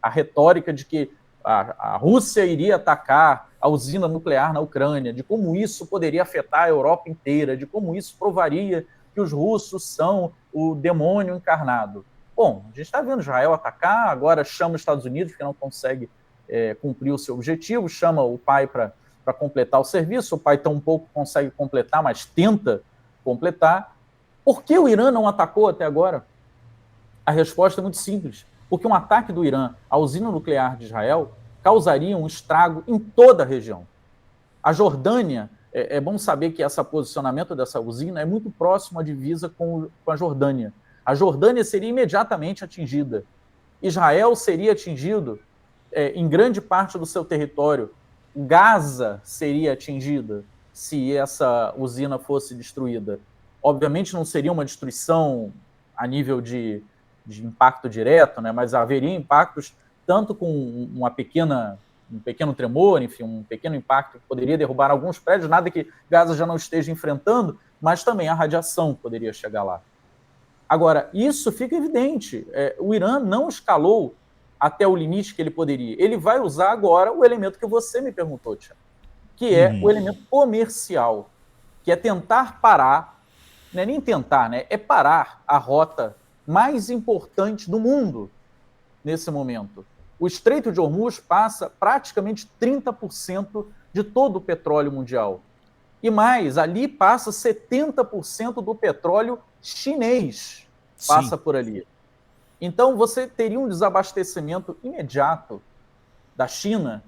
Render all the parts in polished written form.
a retórica de que a Rússia iria atacar a usina nuclear na Ucrânia, de como isso poderia afetar a Europa inteira, de como isso provaria que os russos são o demônio encarnado. Bom, a gente está vendo Israel atacar, agora chama os Estados Unidos, que não consegue cumprir o seu objetivo, chama o pai para completar o serviço, o pai tão pouco consegue completar, mas tenta completar. Por que o Irã não atacou até agora? A resposta é muito simples, porque um ataque do Irã à usina nuclear de Israel causaria um estrago em toda a região. A Jordânia, é bom saber que esse posicionamento dessa usina é muito próximo à divisa com a Jordânia. A Jordânia seria imediatamente atingida. Israel seria atingido em grande parte do seu território. Gaza seria atingida se essa usina fosse destruída. Obviamente não seria uma destruição a nível de impacto direto, né? Mas haveria impactos tanto com um pequeno tremor, enfim, um pequeno impacto que poderia derrubar alguns prédios, nada que Gaza já não esteja enfrentando, mas também a radiação poderia chegar lá. Agora, isso fica evidente, o Irã não escalou até o limite que ele poderia. Ele vai usar agora o elemento que você me perguntou, Tiago, que é o elemento comercial, que é tentar parar, não é nem tentar, né? É parar a rota mais importante do mundo nesse momento. O Estreito de Hormuz passa praticamente 30% de todo o petróleo mundial. E mais, ali passa 70% do petróleo chinês, passa por ali. Então, você teria um desabastecimento imediato da China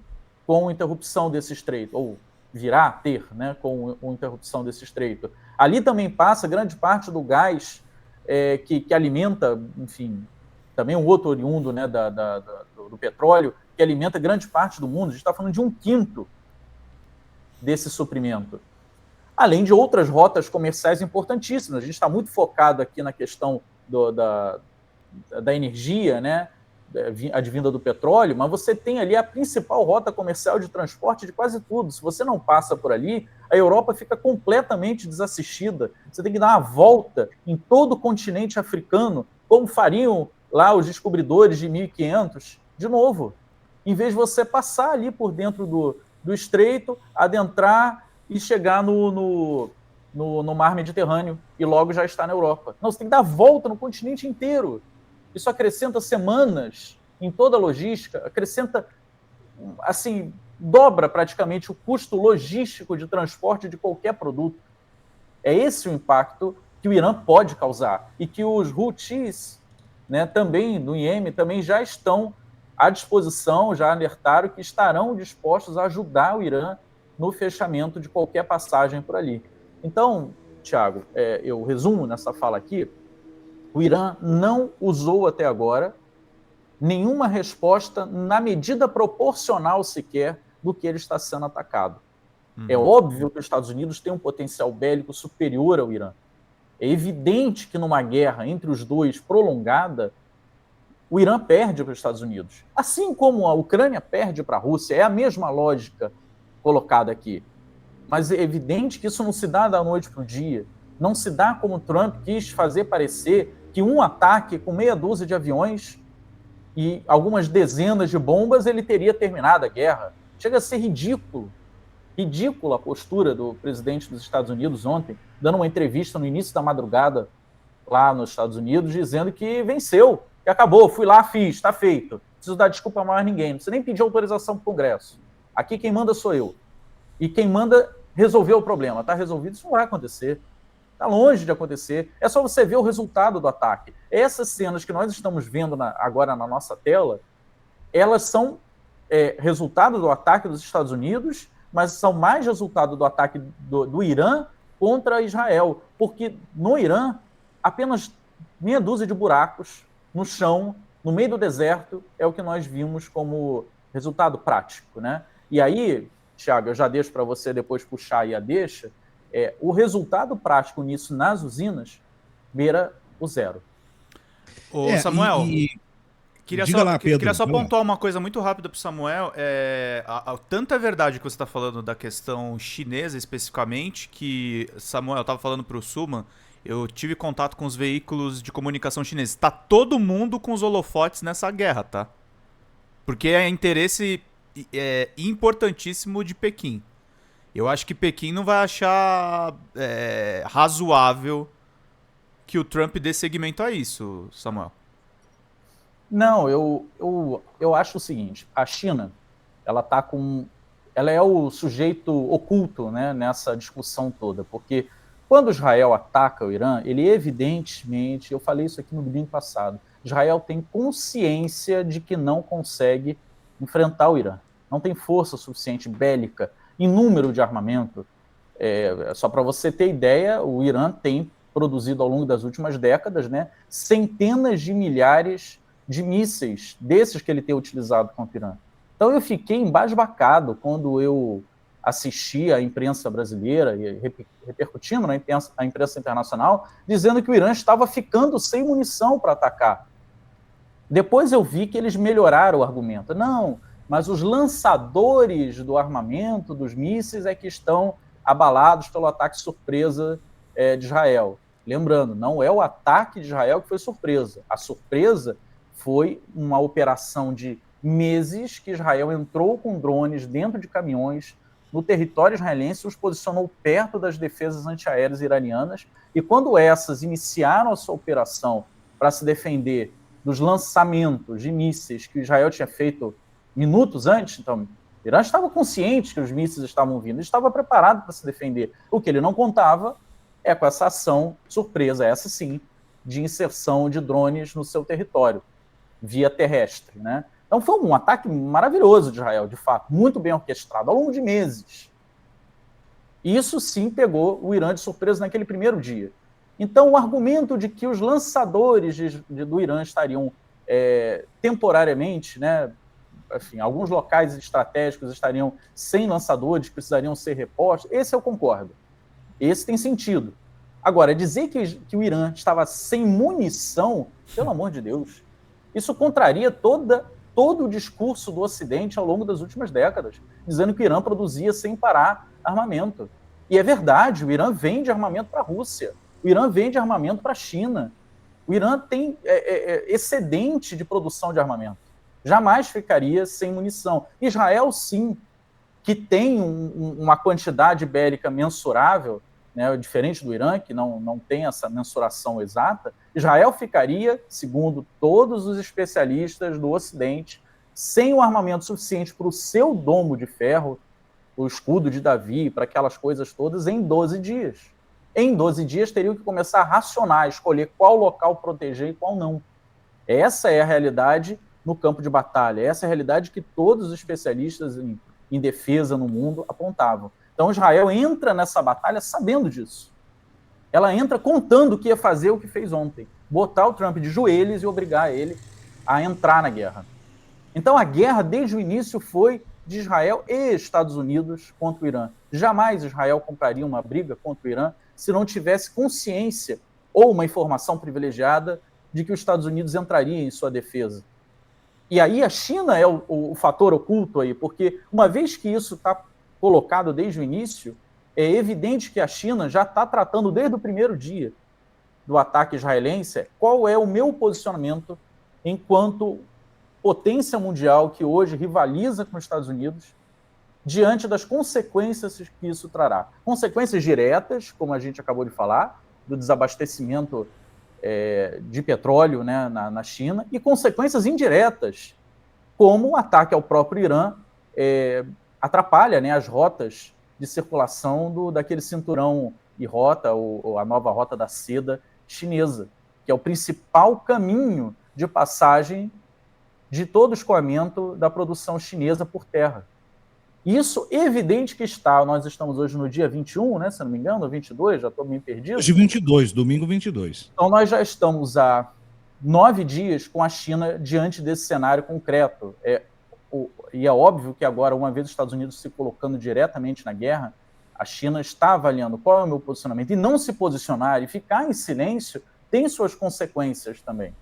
com a interrupção desse estreito, ou virá a ter, né, com a interrupção desse estreito. Ali também passa grande parte do gás que alimenta, enfim, também um outro oriundo, né, do petróleo, que alimenta grande parte do mundo. A gente está falando de 1/5 desse suprimento. Além de outras rotas comerciais importantíssimas. A gente está muito focado aqui na questão da energia, né, advinda do petróleo, mas você tem ali a principal rota comercial de transporte de quase tudo. Se você não passa por ali, a Europa fica completamente desassistida. Você tem que dar uma volta em todo o continente africano, como fariam lá os descobridores de 1500, de novo, em vez de você passar ali por dentro do estreito, adentrar e chegar no mar Mediterrâneo e logo já está na Europa. Não, você tem que dar volta no continente inteiro. Isso acrescenta semanas em toda a logística, acrescenta, assim, dobra praticamente o custo logístico de transporte de qualquer produto. É esse o impacto que o Irã pode causar e que os Houthis, né, também do Iêmen, também já estão à disposição, já alertaram que estarão dispostos a ajudar o Irã no fechamento de qualquer passagem por ali. Então, Tiago, eu resumo nessa fala aqui, o Irã não usou até agora nenhuma resposta na medida proporcional sequer do que ele está sendo atacado. É óbvio que os Estados Unidos têm um potencial bélico superior ao Irã. É evidente que numa guerra entre os dois prolongada, o Irã perde para os Estados Unidos. Assim como a Ucrânia perde para a Rússia, é a mesma lógica colocada aqui. Mas é evidente que isso não se dá da noite para o dia. Não se dá como Trump quis fazer parecer que um ataque com meia dúzia de aviões e algumas dezenas de bombas ele teria terminado a guerra. Chega a ser ridículo. Ridícula a postura do presidente dos Estados Unidos ontem, dando uma entrevista no início da madrugada lá nos Estados Unidos, dizendo que venceu, que acabou, fui lá, fiz, está feito. Não preciso dar desculpa a mais ninguém, não precisa nem pedir autorização para o Congresso. Aqui quem manda sou eu. E quem manda resolveu o problema. Está resolvido, isso não vai acontecer. Está longe de acontecer. É só você ver o resultado do ataque. Essas cenas que nós estamos vendo agora na nossa tela, elas são resultado do ataque dos Estados Unidos, mas são mais resultado do ataque do Irã contra Israel. Porque no Irã, apenas meia dúzia de buracos no chão, no meio do deserto, é o que nós vimos como resultado prático, né? E aí, Thiago, eu já deixo para você depois puxar aí a deixa, o resultado prático nisso nas usinas beira o zero. Ô, Samuel, Diga lá, Pedro. Queria só pontuar uma coisa muito rápida para o Samuel. Tanta verdade que você está falando da questão chinesa especificamente, que, Samuel, eu estava falando para o Suman, eu tive contato com os veículos de comunicação chineses. Tá todo mundo com os holofotes nessa guerra, tá? Porque é interesse importantíssimo de Pequim. Eu acho que Pequim não vai achar razoável que o Trump dê seguimento a isso, Samuel. Não, eu acho o seguinte, a China, ela é o sujeito oculto, né, nessa discussão toda, porque quando Israel ataca o Irã, ele evidentemente, eu falei isso aqui no domingo passado, Israel tem consciência de que não consegue enfrentar o Irã, não tem força suficiente bélica em número de armamento. Só para você ter ideia, o Irã tem produzido ao longo das últimas décadas, né, centenas de milhares de mísseis desses que ele tem utilizado contra o Irã. Então eu fiquei embasbacado quando eu assisti a imprensa brasileira e repercutindo na imprensa internacional, dizendo que o Irã estava ficando sem munição para atacar. Depois eu vi que eles melhoraram o argumento. Não, mas os lançadores do armamento, dos mísseis, é que estão abalados pelo ataque surpresa de Israel. Lembrando, não é o ataque de Israel que foi surpresa. A surpresa foi uma operação de meses que Israel entrou com drones dentro de caminhões no território israelense, os posicionou perto das defesas antiaéreas iranianas, e quando essas iniciaram a sua operação para se defender dos lançamentos de mísseis que Israel tinha feito minutos antes, então o Irã estava consciente que os mísseis estavam vindo, estava preparado para se defender. O que ele não contava é com essa ação surpresa, essa sim, de inserção de drones no seu território, via terrestre, né? Então foi um ataque maravilhoso de Israel, de fato, muito bem orquestrado, ao longo de meses. Isso sim pegou o Irã de surpresa naquele primeiro dia. Então o argumento de que os lançadores do Irã estariam temporariamente, né, enfim, alguns locais estratégicos estariam sem lançadores, precisariam ser repostos, esse eu concordo. Esse tem sentido. Agora, dizer que o Irã estava sem munição, pelo amor de Deus, isso contraria todo o discurso do Ocidente ao longo das últimas décadas, dizendo que o Irã produzia sem parar armamento. E é verdade, o Irã vende armamento para a Rússia, o Irã vende armamento para a China, o Irã tem excedente de produção de armamento. Jamais ficaria sem munição. Israel, sim, que tem uma quantidade bélica mensurável, né, diferente do Irã, que não tem essa mensuração exata, Israel ficaria, segundo todos os especialistas do Ocidente, sem o armamento suficiente para o seu domo de ferro, o escudo de Davi, para aquelas coisas todas, em 12 dias. Em 12 dias teriam que começar a racionar, escolher qual local proteger e qual não. Essa é a realidade no campo de batalha, essa é a realidade que todos os especialistas em defesa no mundo apontavam. Então Israel entra nessa batalha sabendo disso. Ela entra contando que ia fazer o que fez ontem, botar o Trump de joelhos e obrigar ele a entrar na guerra. Então a guerra desde o início foi de Israel e Estados Unidos contra o Irã. Jamais Israel compraria uma briga contra o Irã se não tivesse consciência ou uma informação privilegiada de que os Estados Unidos entraria em sua defesa. E aí a China é o fator oculto aí, porque uma vez que isso está colocado desde o início, é evidente que a China já está tratando desde o primeiro dia do ataque israelense qual é o meu posicionamento enquanto potência mundial que hoje rivaliza com os Estados Unidos diante das consequências que isso trará. Consequências diretas, como a gente acabou de falar, do desabastecimento de petróleo, né, na China, e consequências indiretas, como o ataque ao próprio Irã atrapalha, né, as rotas de circulação daquele cinturão e rota, ou a nova rota da seda chinesa, que é o principal caminho de passagem de todo o escoamento da produção chinesa por terra. Isso evidente que nós estamos hoje no dia 21, né, se não me engano, 22, já estou meio perdido. Hoje 22, domingo 22. Então nós já estamos há 9 dias com a China diante desse cenário concreto. E é óbvio que agora, uma vez os Estados Unidos se colocando diretamente na guerra, a China está avaliando qual é o meu posicionamento, e não se posicionar e ficar em silêncio tem suas consequências também.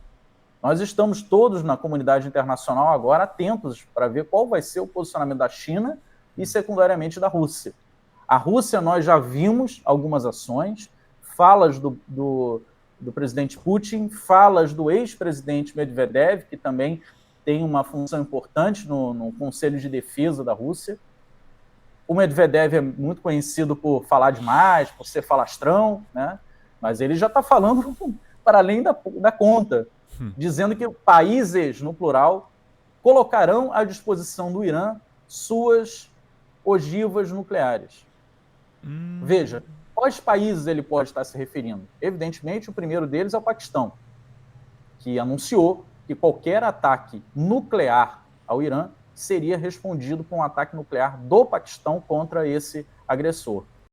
Nós estamos todos na comunidade internacional agora atentos para ver qual vai ser o posicionamento da China e, secundariamente, da Rússia. A Rússia, nós já vimos algumas ações, falas do presidente Putin, falas do ex-presidente Medvedev, que também tem uma função importante no Conselho de Defesa da Rússia. O Medvedev é muito conhecido por falar demais, por ser falastrão, né? Mas ele já está falando para além da conta, dizendo que países, no plural, colocarão à disposição do Irã suas ogivas nucleares. Veja, quais países ele pode estar se referindo? Evidentemente, o primeiro deles é o Paquistão, que anunciou que qualquer ataque nuclear ao Irã seria respondido com um ataque nuclear do Paquistão contra esse agressor.